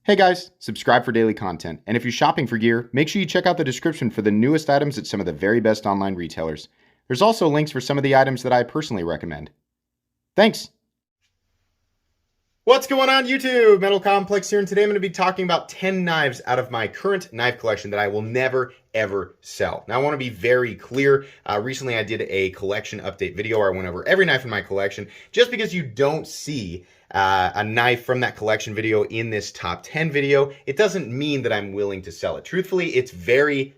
Hey guys, subscribe for daily content, and if you're shopping for gear, make sure you check out the description for the newest items at some of the very best online retailers. There's also links for some of the items that I personally recommend. Thanks! What's going on YouTube? Metal Complex here, and today I'm going to be talking about 10 knives out of my current knife collection that I will never ever sell. Now I want to be very clear, recently I did a collection update video where I went over every knife in my collection. Just because you don't see a knife from that collection video in this top 10 video, it doesn't mean that I'm willing to sell it. Truthfully, it's very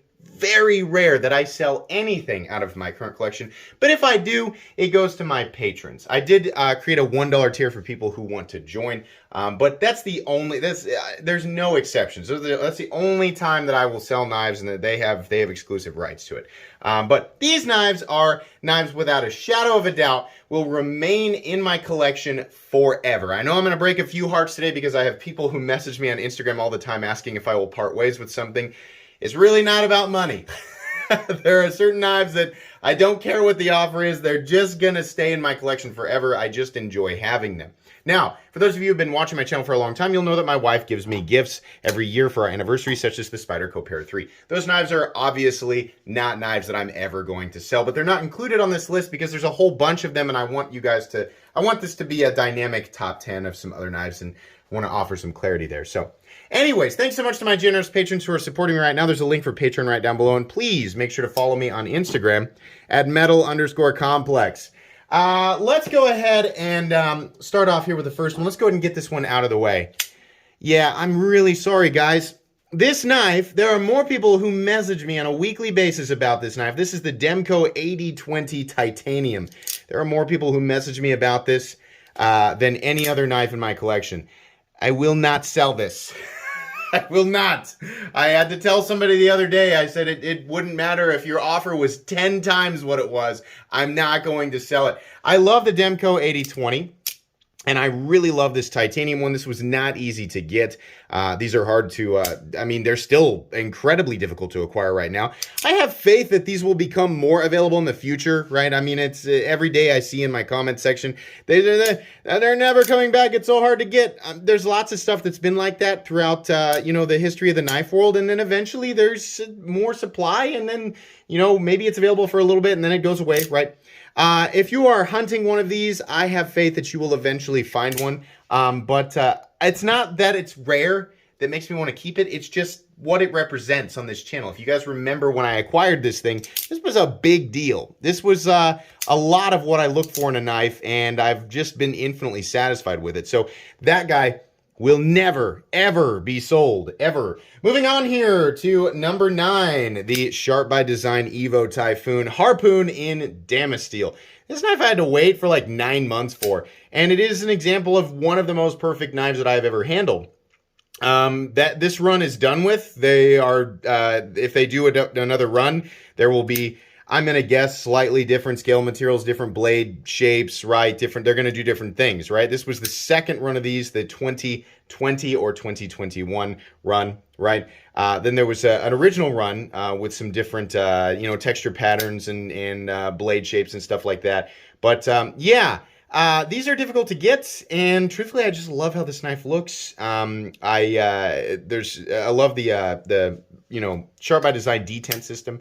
rare that I sell anything out of my current collection, but if I do, it goes to my patrons. I did create a $1 tier for people who want to join, but that's the only, there's no exceptions. That's the only time that I will sell knives, and that they have exclusive rights to it. But these knives are knives without a shadow of a doubt will remain in my collection forever. I know I'm going to break a few hearts today because I have people who message me on Instagram all the time asking if I will part ways with something. It's really not about money. There are certain knives that I don't care what the offer is. They're just going to stay in my collection forever. I just enjoy having them. Now, for those of you who have been watching my channel for a long time, you'll know that my wife gives me gifts every year for our anniversary, such as the Spyderco Pair 3. Those knives are obviously not knives that I'm ever going to sell, but they're not included on this list because there's a whole bunch of them, and I want this to be a dynamic top 10 of some other knives, and I want to offer some clarity there. So anyways, thanks so much to my generous patrons who are supporting me right now. There's a link for Patreon right down below, and please make sure to follow me on Instagram at metal_complex. Let's go ahead and start off here with the first one. Let's go ahead and get this one out of the way. Yeah, I'm really sorry, guys. This knife, there are more people who message me on a weekly basis about this knife. This is the Demco 8020 Titanium. There are more people who message me about this than any other knife in my collection. I will not sell this. I will not. I had to tell somebody the other day, I said it wouldn't matter if your offer was 10 times what it was. I'm not going to sell it. I love the Demco 8020. And I really love this titanium one. This was not easy to get. These are hard to, I mean, they're still incredibly difficult to acquire right now. I have faith that these will become more available in the future, right? I mean, it's every day I see in my comment section, they're never coming back. It's so hard to get. There's lots of stuff that's been like that throughout, you know, the history of the knife world. And then eventually there's more supply, and then, you know, maybe it's available for a little bit and then it goes away, right? If you are hunting one of these, I have faith that you will eventually find one. But it's not that it's rare that makes me want to keep it. It's just what it represents on this channel. If you guys remember when I acquired this thing, this was a big deal. This was a lot of what I look for in a knife, and I've just been infinitely satisfied with it. So that guy will never, ever be sold, ever. Moving on here to number 9, the Sharp By Design EVO Typhoon Harpoon in Damasteel. This knife I had to wait for like 9 months for, and it is an example of one of the most perfect knives that I've ever handled. That this run is done with. They are, if they do another run, there will be, I'm going to guess, slightly different scale materials, different blade shapes, right? They're going to do different things, right? This was the second run of these, the 2020 or 2021 run, right? Then there was an original run with some different, you know, texture patterns and blade shapes and stuff like that. But yeah, these are difficult to get, and truthfully, I just love how this knife looks. I love the you know, Sharp By Design D10 system.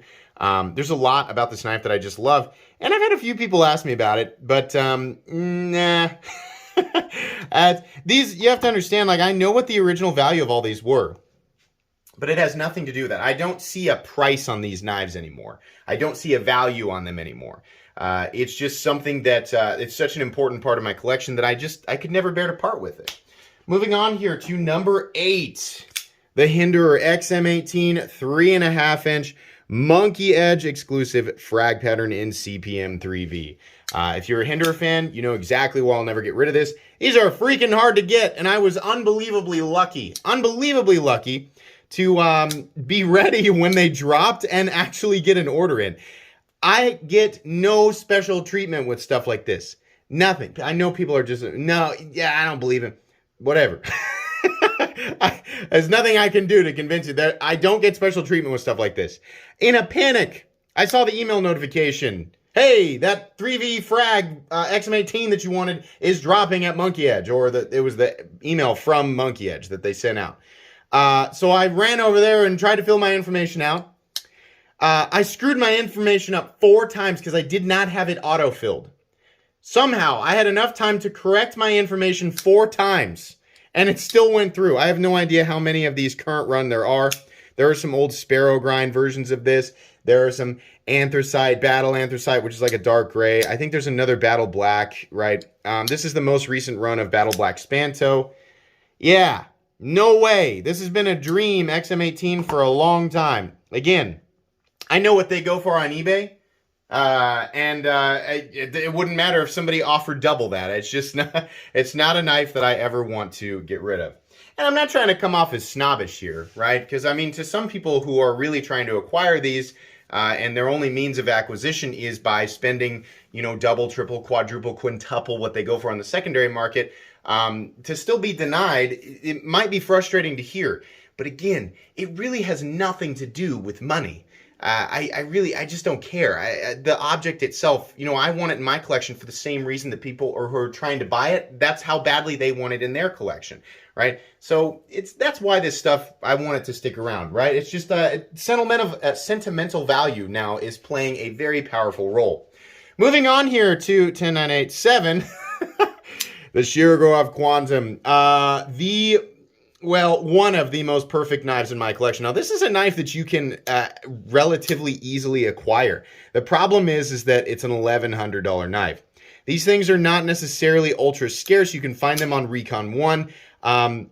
There's a lot about this knife that I just love, and I've had a few people ask me about it, but nah. These, you have to understand, like, I know what the original value of all these were, but it has nothing to do with that. I don't see a price on these knives anymore. I don't see a value on them anymore. It's just something that, it's such an important part of my collection that I could never bear to part with it. Moving on here to number 8, the Hinderer XM18 3.5 inch Monkey Edge exclusive frag pattern in CPM 3V. If you're a Hinderer fan, you know exactly why I'll never get rid of this. These are freaking hard to get, and I was unbelievably lucky to be ready when they dropped and actually get an order in. I get no special treatment with stuff like this. Nothing. I know people are just, no, yeah, I don't believe him. Whatever. There's nothing I can do to convince you that I don't get special treatment with stuff like this. In a panic, I saw the email notification hey, that 3V frag XM18 that you wanted is dropping at Monkey Edge, or it was the email from Monkey Edge that they sent out. So I ran over there and tried to fill my information out. I screwed my information up 4 times because I did not have it auto-filled. Somehow, I had enough time to correct my information 4 times, and it still went through. I have no idea how many of these current run there are. There are some old Sparrow Grind versions of this. There are some Anthracite, Battle Anthracite, which is like a dark gray. I think there's another Battle Black, right? This is the most recent run of Battle Black Spanto. Yeah, no way. This has been a dream XM18 for a long time. Again, I know what they go for on eBay. It wouldn't matter if somebody offered double that. It's just not, it's not a knife that I ever want to get rid of. And I'm not trying to come off as snobbish here, right? Because, I mean, to some people who are really trying to acquire these, and their only means of acquisition is by spending, you know, double, triple, quadruple, quintuple what they go for on the secondary market, to still be denied, it might be frustrating to hear. But again, it really has nothing to do with money. I just don't care. The object itself, you know, I want it in my collection for the same reason that people who are trying to buy it, that's how badly they want it in their collection, right? So that's why this stuff, I want it to stick around, right? It's just sentimental value now is playing a very powerful role. Moving on here to 10987, the Shegorov Quantum, one of the most perfect knives in my collection. Now, this is a knife that you can relatively easily acquire. The problem is that it's an $1,100 knife. These things are not necessarily ultra scarce. You can find them on Recon 1. I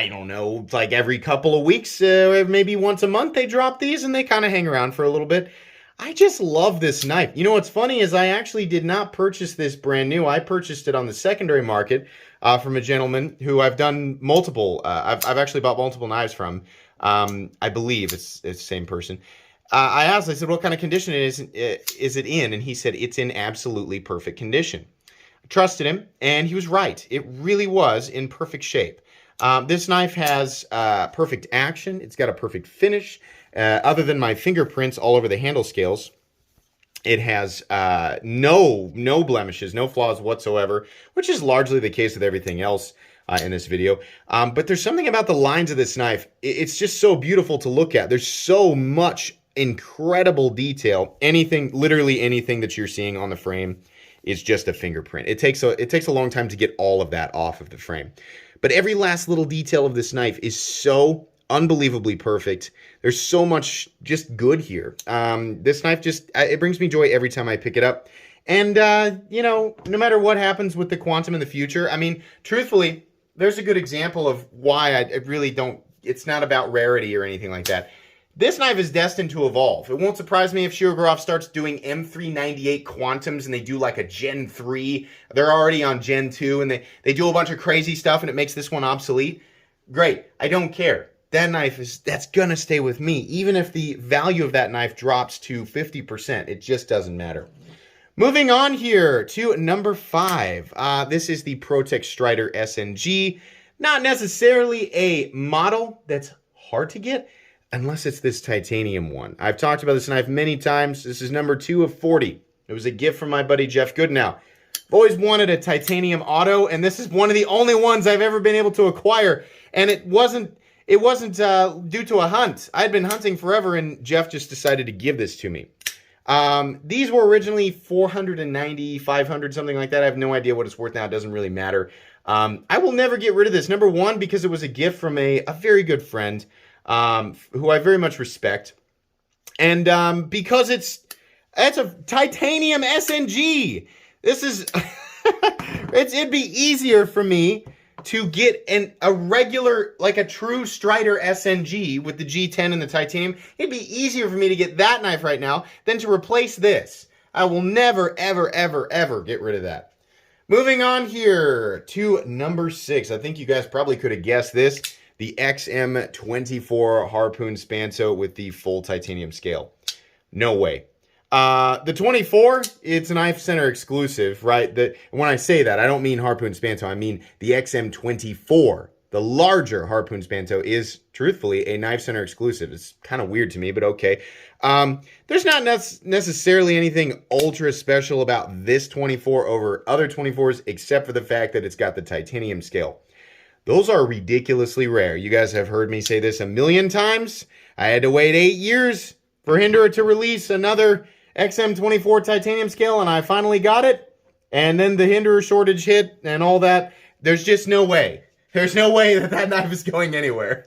don't know, like every couple of weeks, maybe once a month, they drop these and they kind of hang around for a little bit. I just love this knife. You know what's funny is I actually did not purchase this brand new. I purchased it on the secondary market from a gentleman who I've done multiple. I've actually bought multiple knives from. I believe it's the same person. I asked, I said, what kind of condition is it in? And he said, it's in absolutely perfect condition. I trusted him, and he was right. It really was in perfect shape. This knife has perfect action. It's got a perfect finish. Other than my fingerprints all over the handle scales, it has no blemishes, no flaws whatsoever, which is largely the case with everything else in this video. But there's something about the lines of this knife. It's just so beautiful to look at. There's so much incredible detail. Literally anything that you're seeing on the frame is just a fingerprint. It takes a long time to get all of that off of the frame. But every last little detail of this knife is so unbelievably perfect. There's so much just good here. This knife it brings me joy every time I pick it up. And, you know, no matter what happens with the Quantum in the future, I mean, truthfully, there's a good example of why I really don't, it's not about rarity or anything like that. This knife is destined to evolve. It won't surprise me if Shegorov starts doing M398 Quantums and they do like a Gen 3. They're already on Gen 2 and they do a bunch of crazy stuff and it makes this one obsolete. Great. I don't care. That knife that's gonna stay with me. Even if the value of that knife drops to 50%, it just doesn't matter. Moving on here to number 5. This is the Protech Strider SG. Not necessarily a model that's hard to get, unless it's this titanium one. I've talked about this knife many times. This is number 2 of 40. It was a gift from my buddy Jeff Goodnow. I've always wanted a titanium auto, and this is one of the only ones I've ever been able to acquire. And it wasn't due to a hunt. I'd been hunting forever, and Jeff just decided to give this to me. These were originally $490, $500, something like that. I have no idea what it's worth now. It doesn't really matter. I will never get rid of this. Number 1, because it was a gift from a very good friend, who I very much respect. And because it's a titanium SNG. This is it'd be easier for me to get a regular, like a true Strider SNG with the G10 and the titanium. It'd be easier for me to get that knife right now than to replace this. I will never, ever, ever, ever get rid of that. Moving on here to number 6. I think you guys probably could have guessed this. The XM24 Harpoon Spanto with the full titanium scale. No way. The 24, it's a Knife Center exclusive, right? When I say that, I don't mean Harpoon Spanto. I mean the XM24 the larger harpoon spanto is truthfully a Knife Center exclusive. It's kind of weird to me, but okay. There's not necessarily anything ultra special about this 24 over other 24s, except for the fact that it's got the titanium scale. Those are ridiculously rare. You guys have heard me say this a million times. I had to wait 8 years for Hinderer to release another XM24 titanium scale, and I finally got it. And then the Hinderer shortage hit and all that. There's just no way. There's no way that that knife is going anywhere.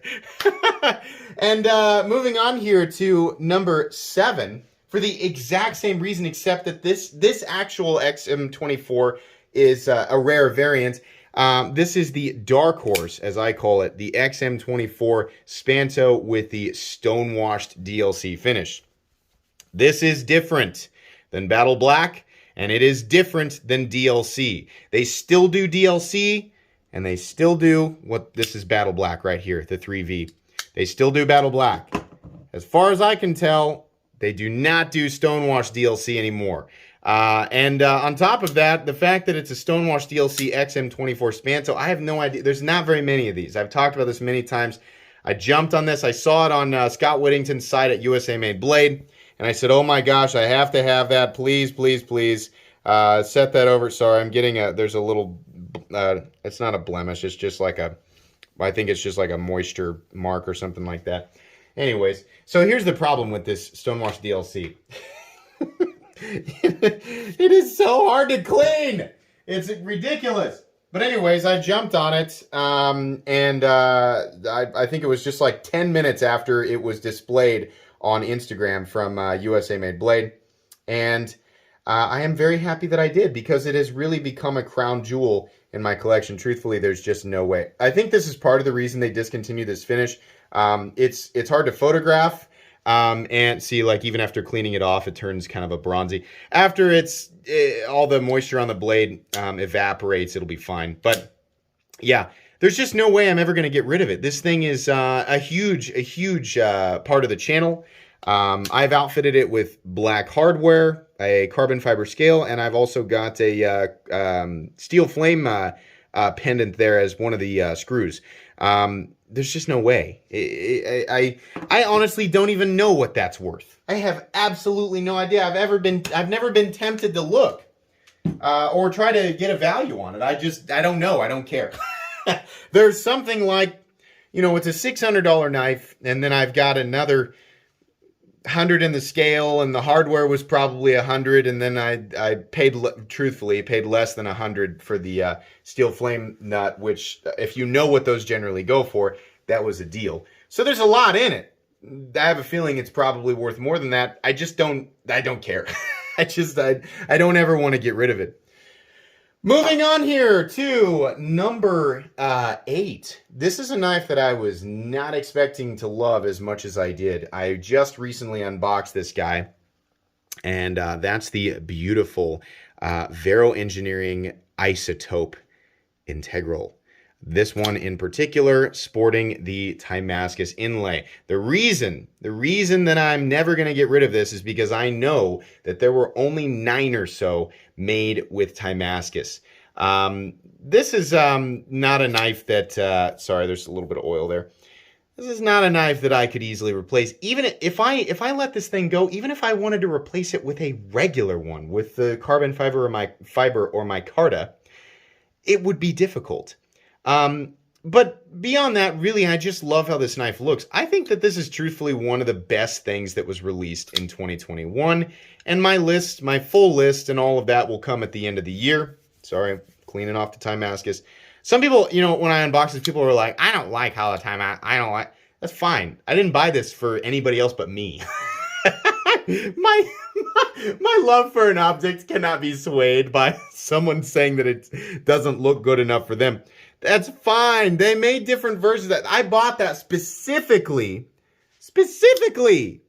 And moving on here to number 7, for the exact same reason, except that this actual XM24 is a rare variant. This is the Darkhorse, as I call it, the XM24 Spanto with the stonewashed DLC finish. This is different than Battle Black, and it is different than DLC. They still do DLC, and they still do what this is Battle Black right here, the 3V. They still do Battle Black. As far as I can tell, they do not do Stonewash DLC anymore. On top of that, the fact that it's a Stonewash DLC XM24 Spanto, I have no idea. There's not very many of these. I've talked about this many times. I jumped on this. I saw it on Scott Whittington's site at USA Made Blade. And I said, oh my gosh, I have to have that. Please, please, please. Set that over. Sorry, I'm getting there's a little, it's not a blemish. It's just like I think it's just like a moisture mark or something like that. Anyways, so here's the problem with this Stonewash DLC. It is so hard to clean. It's ridiculous. But anyways, I jumped on it, I think it was just like 10 minutes after it was displayed on Instagram from USA Made Blade. And I am very happy that I did, because it has really become a crown jewel in my collection. Truthfully, there's just no way. I think this is part of the reason they discontinued this finish. It's hard to photograph. And see, like, even after cleaning it off, it turns kind of a bronzy. After all the moisture on the blade evaporates, it'll be fine. But yeah, there's just no way I'm ever going to get rid of it. This thing is a huge part of the channel. I've outfitted it with black hardware, a carbon fiber scale, and I've also got a steel flame pendant there as one of the screws. There's just no way. I honestly don't even know what that's worth. I have absolutely no idea. I've never been tempted to look or try to get a value on it. I don't know. I don't care. There's something like, it's a $600 knife, and then I've got another 100 in the scale, and the hardware was probably 100, and then I truthfully paid less than 100 for the steel flame nut, which, if you know what those generally go for, that was a deal. So there's a lot in it. I have a feeling it's probably worth more than that. I don't care. I don't ever want to get rid of it. Moving on here to number 8. This is a knife that I was not expecting to love as much as I did. I just recently unboxed this guy, and that's the beautiful Vero Engineering Isotope Integral. This one in particular, sporting the Damascus inlay. The reason that I'm never going to get rid of this is because I know that there were only 9 or so made with Damascus. This is not a knife that, sorry, there's a little bit of oil there. This is not a knife that I could easily replace. Even if I let this thing go, even if I wanted to replace it with a regular one, with the carbon fiber or my micarta, it would be difficult. But beyond that, really, I just love how this knife looks. I think that this is truthfully one of the best things that was released in 2021. And my full list and all of that will come at the end of the year. Sorry, cleaning off the Damascus. Some people, when I unbox this, people are like, I don't like how the I don't like. That's fine. I didn't buy this for anybody else but me. My love for an object cannot be swayed by someone saying that it doesn't look good enough for them. That's fine. They made different versions of that. I bought that specifically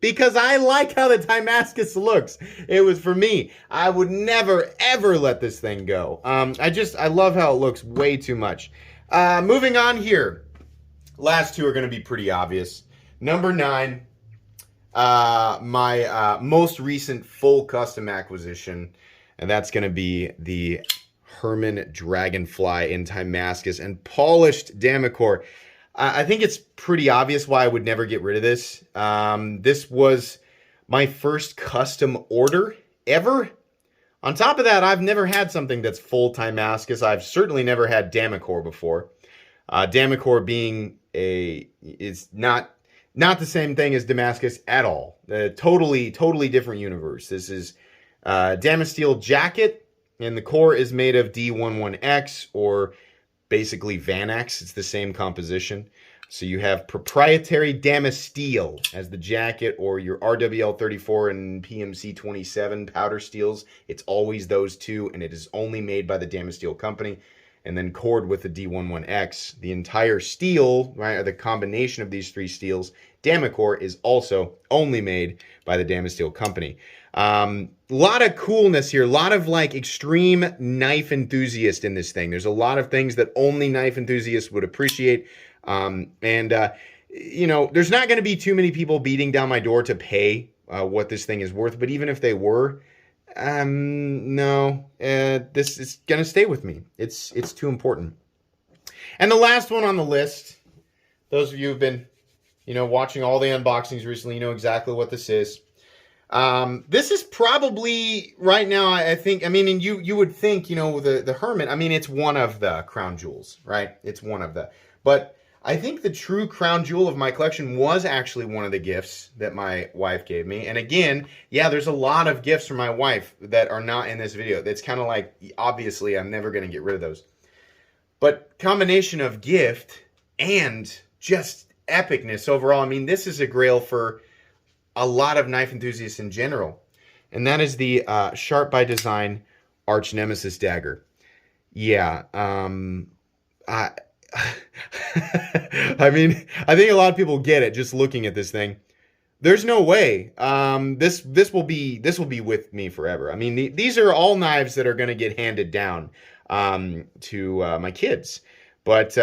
because I like how the Damascus looks. It was for me. I would never, ever let this thing go. I love how it looks way too much. Moving on here. Last two are going to be pretty obvious. Number 9, my most recent full custom acquisition, and that's going to be the Heron Dragonfly in Damascus and polished Demco. I think it's pretty obvious why I would never get rid of this. This was my first custom order ever. On top of that, I've never had something that's full Damascus. I've certainly never had Demco before. Demco being is not the same thing as Damascus at all. Totally different universe. This is Damasteel jacket, and the core is made of D11X, or basically Vanax. It's the same composition. So you have proprietary Damasteel as the jacket, or your RWL34 and PMC27 powder steels. It's always those two, and it is only made by the Damasteel company. And then cored with the D11X. The entire steel, right, or the combination of these three steels, Demco, is also only made by the Damasteel company. A lot of coolness here, a lot of like extreme knife enthusiast in this thing. There's a lot of things that only knife enthusiasts would appreciate. You know, there's not going to be too many people beating down my door to pay what this thing is worth. But even if they were, no, this is going to stay with me. It's too important. And the last one on the list, those of you who've been, you know, watching all the unboxings recently, you know exactly what this is. This is probably right now, I think, I mean, and you would think, you know, the Hermit, I mean, it's one of the crown jewels, right? It's one of the, but I think the true crown jewel of my collection was actually one of the gifts that my wife gave me. And again, yeah, there's a lot of gifts from my wife that are not in this video. It's kind of like, obviously, I'm never going to get rid of those. But combination of gift and just epicness overall. I mean, this is a grail for a lot of knife enthusiasts in general. And that is the Sharp by Design Arch Nemesis Dagger. Yeah, I mean, I think a lot of people get it just looking at this thing. There's no way this will be with me forever. I mean, these are all knives that are going to get handed down to my kids, but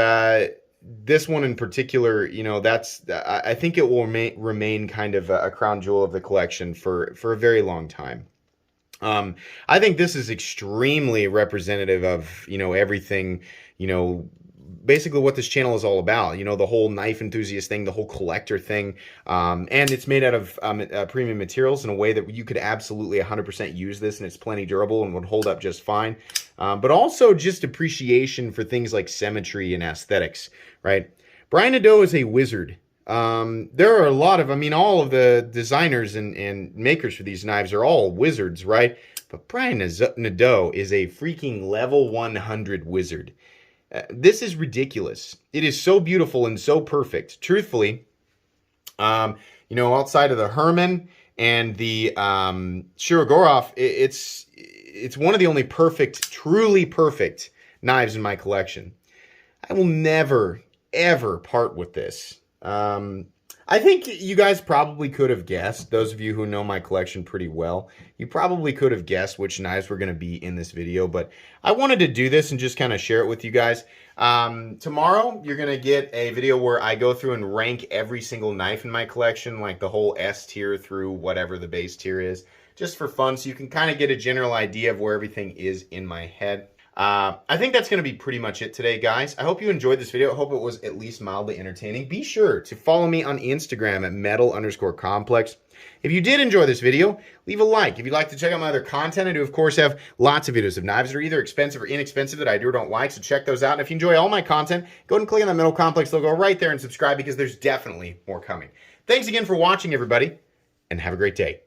this one in particular, you know, I think it will remain kind of a crown jewel of the collection for a very long time. I think this is extremely representative of, you know, everything, you know, basically what this channel is all about, you know, the whole knife enthusiast thing, the whole collector thing, and it's made out of premium materials in a way that you could absolutely 100% use this, and it's plenty durable and would hold up just fine, but also just appreciation for things like symmetry and aesthetics, right? Brian Nadeau is a wizard. There are a lot of, I mean, all of the designers and makers for these knives are all wizards, right? But Brian Nadeau is a freaking level 100 wizard. This is ridiculous. It is so beautiful and so perfect. Truthfully, you know, outside of the Herman and the Shegorov, it's one of the only perfect, truly perfect knives in my collection. I will never, ever part with this. I think you guys probably could have guessed, those of you who know my collection pretty well, you probably could have guessed which knives were going to be in this video, but I wanted to do this and just kind of share it with you guys. Tomorrow, you're going to get a video where I go through and rank every single knife in my collection, like the whole S tier through whatever the base tier is, just for fun, so you can kind of get a general idea of where everything is in my head. I think that's going to be pretty much it today, guys. I hope you enjoyed this video. I hope it was at least mildly entertaining. Be sure to follow me on Instagram at metal_complex. If you did enjoy this video, leave a like. If you'd like to check out my other content, I do, of course, have lots of videos of knives that are either expensive or inexpensive that I do or don't like, so check those out. And if you enjoy all my content, go ahead and click on that Metal Complex logo right there and subscribe, because there's definitely more coming. Thanks again for watching, everybody, and have a great day.